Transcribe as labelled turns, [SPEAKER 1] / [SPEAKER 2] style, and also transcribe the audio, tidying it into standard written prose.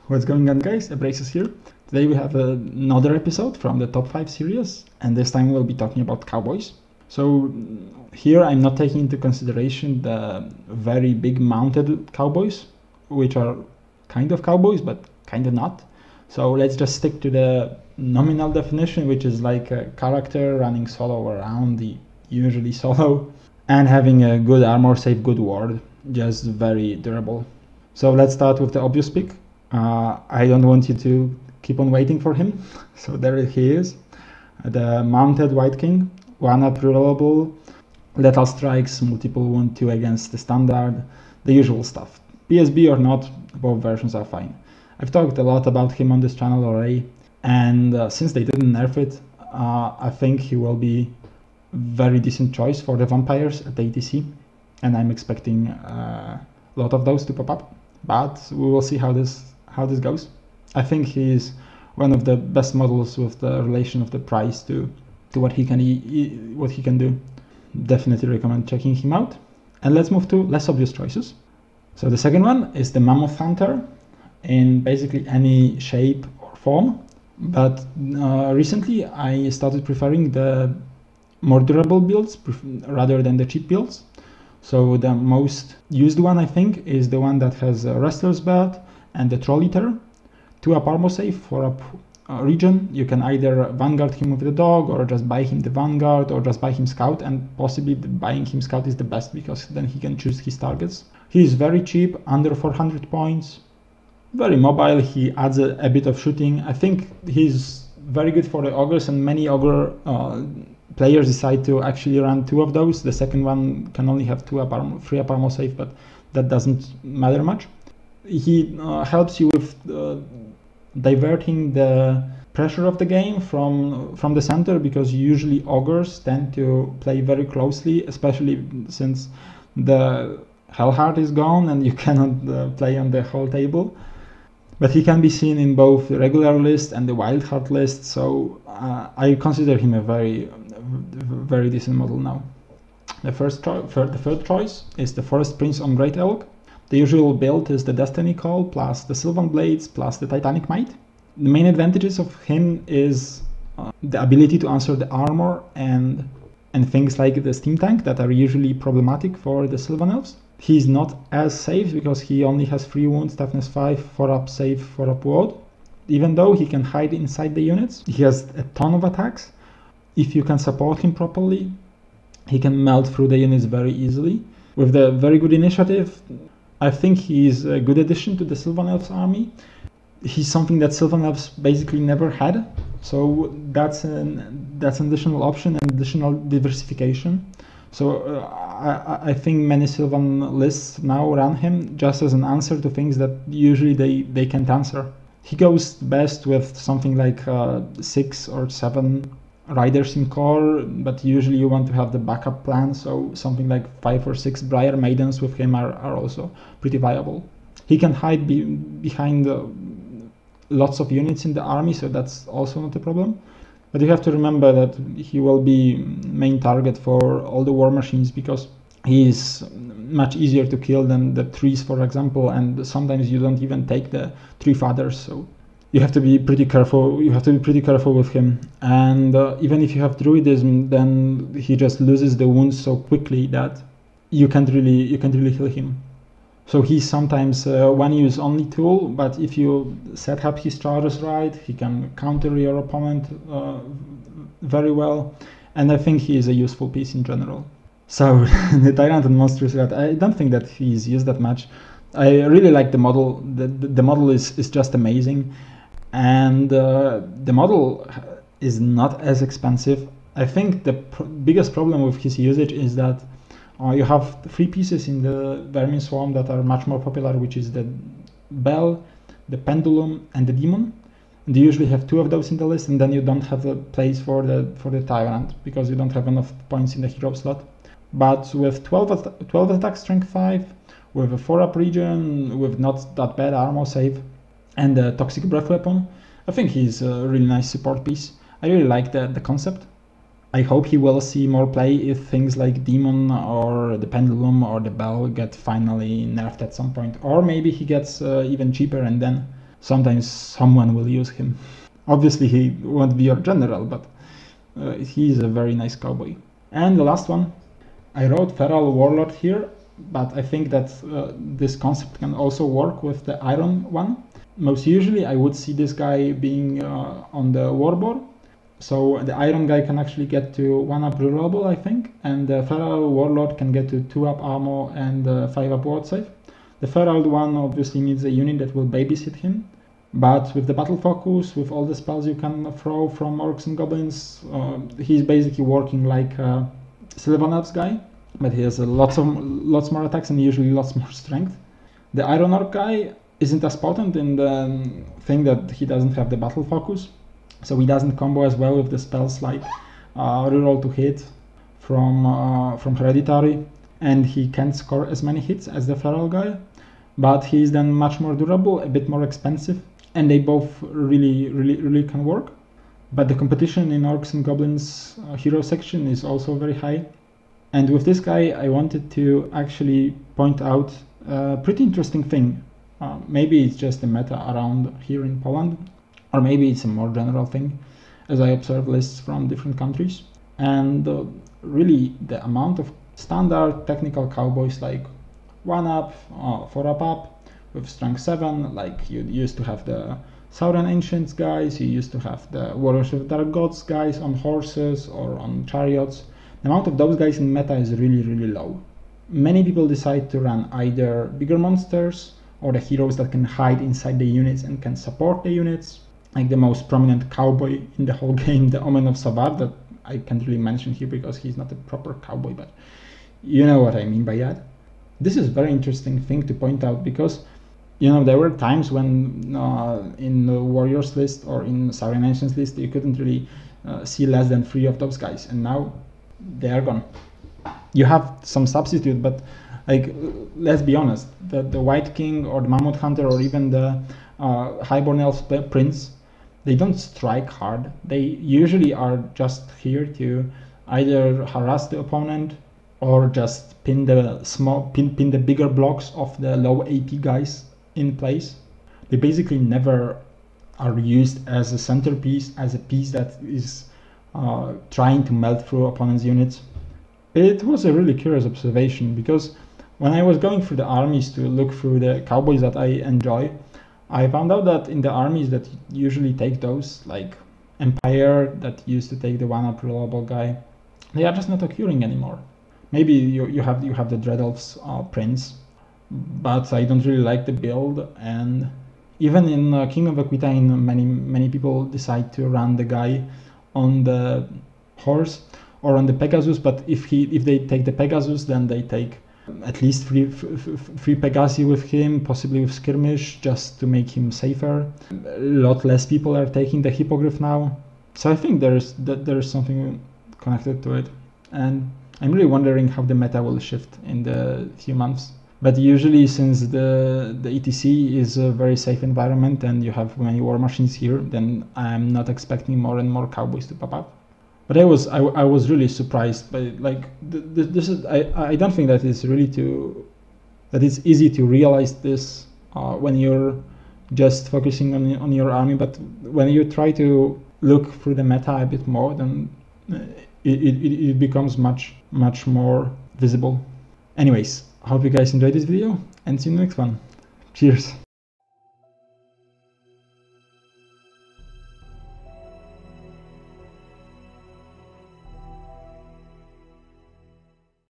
[SPEAKER 1] What's going on, guys? Abrasius here. Today we have another episode from the top 5 series, and this time we'll be talking about Cowboys. So here I'm not taking into consideration the very big mounted Cowboys, which are kind of Cowboys but kind of not. So let's just stick to the nominal definition, which is like a character running solo around, usually solo, and having a good armor save, good ward, just very durable. So let's start with the obvious pick. I don't want you to keep on waiting for him. So there he is, the mounted White King, 1-up rerollable, lethal strikes, multiple wound 2 against the standard, the usual stuff. PSB or not, both versions are fine. I've talked a lot about him on this channel already, and since they didn't nerf it, I think he will be a very decent choice for the vampires at ATC, and I'm expecting a lot of those to pop up, but we will see how this goes. I think he's one of the best models with the relation of the price to what he can do. Definitely recommend checking him out. And let's move to less obvious choices. So the second one is the Mammoth Hunter in basically any shape or form, but recently I started preferring the more durable builds rather than the cheap builds. So the most used one, I think, is the one that has a Wrestler's Bat and the Troll Eater, 2-up armor save, 4-up regen. You can either Vanguard him with the dog, or just buy him the Vanguard, or just buy him Scout, and possibly buying him Scout is the best because then he can choose his targets. He is very cheap, under 400 points, very mobile, he adds a bit of shooting. I think he's very good for the Ogres, and many Ogre players decide to actually run 2 of those. The second one can only have 3-up armor save, but that doesn't matter much. He helps you with diverting the pressure of the game from the center, because usually Ogres tend to play very closely, especially since the Hellheart is gone and you cannot play on the whole table. But he can be seen in both the regular list and the Wildheart list, so I consider him a very decent model now. The third choice is the Forest Prince on Great Elk. The usual build is the Destiny Call plus the Sylvan Blades plus the Titanic Might. The main advantages of him is the ability to answer the armor and things like the Steam Tank that are usually problematic for the Sylvan Elves. He's not as safe because he only has 3 wounds, toughness 5, 4-up save, 4-up ward. Even though he can hide inside the units, he has a ton of attacks. If you can support him properly, he can melt through the units very easily. With the very good initiative, I think he's a good addition to the Sylvan Elves army. He's something that Sylvan Elves basically never had, so that's an additional option and additional diversification. So I think many Sylvan lists now run him just as an answer to things that usually they can't answer. He goes best with something like 6 or 7 riders in core, but usually you want to have the backup plan, so something like 5 or 6 Briar Maidens with him are also pretty viable. He can hide behind lots of units in the army, so that's also not a problem. But you have to remember that he will be main target for all the war machines, because he is much easier to kill than the trees, for example, and sometimes you don't even take the tree fathers, so you have to be pretty careful. You have to be pretty careful with him, and even if you have druidism, then he just loses the wounds so quickly that you can't really heal him. So he's sometimes a one-use only tool, but if you set up his charges right, he can counter your opponent very well, and I think he is a useful piece in general. So the Tyrant and Monstrous Rat, I don't think that he's used that much. I really like the model. The model is just amazing, and the model is not as expensive. I think the biggest problem with his usage is that you have 3 pieces in the Vermin Swarm that are much more popular, which is the Bell, the Pendulum, and the Demon. And you usually have 2 of those in the list, and then you don't have a place for the Tyrant because you don't have enough points in the hero slot. But with 12 attack, strength 5, with a 4-up regen, with not that bad armor save, and a Toxic Breath weapon, I think he's a really nice support piece. I really like the concept. I hope he will see more play if things like Demon or the Pendulum or the Bell get finally nerfed at some point, or maybe he gets even cheaper and then sometimes someone will use him. Obviously he won't be your general, but he's a very nice cowboy. And the last one, I wrote Feral Warlord here, but I think that this concept can also work with the Iron one. Most usually I would see this guy being on the Warboard. So the Iron guy can actually get to 1-up rerollable, I think, and the Feral Warlord can get to 2-up ammo and 5-up ward save. The Feral one obviously needs a unit that will babysit him, but with the battle focus, with all the spells you can throw from orcs and goblins, he's basically working like a Sylvan guy, but he has lots more attacks and usually lots more strength. The Iron Orc guy isn't as potent in the thing that he doesn't have the battle focus, so he doesn't combo as well with the spells like reroll to hit from Hereditary, and he can't score as many hits as the Feral guy, but he's then much more durable, a bit more expensive, and they both really can work. But the competition in Orcs and Goblins hero section is also very high. And with this guy I wanted to actually point out a pretty interesting thing. Maybe it's just a meta around here in Poland, or maybe it's a more general thing as I observe lists from different countries. And really the amount of standard technical cowboys like 1-up, 4-up up with strength 7, like you used to have the Southern Ancients guys, you used to have the Warriors of Dark Gods guys on horses or on chariots. The amount of those guys in meta is really low. Many people decide to run either bigger monsters or the heroes that can hide inside the units and can support the units, like the most prominent cowboy in the whole game, the Omen of Savard, that I can't really mention here because he's not a proper cowboy, but you know what I mean by that. This is a very interesting thing to point out because, you know, there were times when in the Warriors list or in Southern Ancients list you couldn't really see less than 3 of those guys, and now they are gone. You have some substitute, but like, let's be honest, the White King or the Mammoth Hunter or even the Highborn Elf Prince, they don't strike hard. They usually are just here to either harass the opponent or just pin the bigger blocks of the low AP guys in place. They basically never are used as a centerpiece, as a piece that is trying to melt through opponent's units. It was a really curious observation because when I was going through the armies to look through the cowboys that I enjoy, I found out that in the armies that usually take those, like Empire that used to take the 1-up reliable guy, they are just not occurring anymore. Maybe you have the Dread Elves Prince, but I don't really like the build. And even in King of Aquitaine, many people decide to run the guy on the horse or on the Pegasus, but if they take the Pegasus, then they take at least three Pegasi with him, possibly with Skirmish, just to make him safer. A lot less people are taking the Hippogriff now, so I think there's something connected to it, and I'm really wondering how the meta will shift in the few months. But usually, since the ETC is a very safe environment and you have many war machines here, then I'm not expecting more and more cowboys to pop up. But I was really surprised by, like, this is I don't think that it's easy to realize this when you're just focusing on your army, but when you try to look through the meta a bit more, then it becomes much more visible. Anyways, I hope you guys enjoyed this video and see you in the next one. Cheers!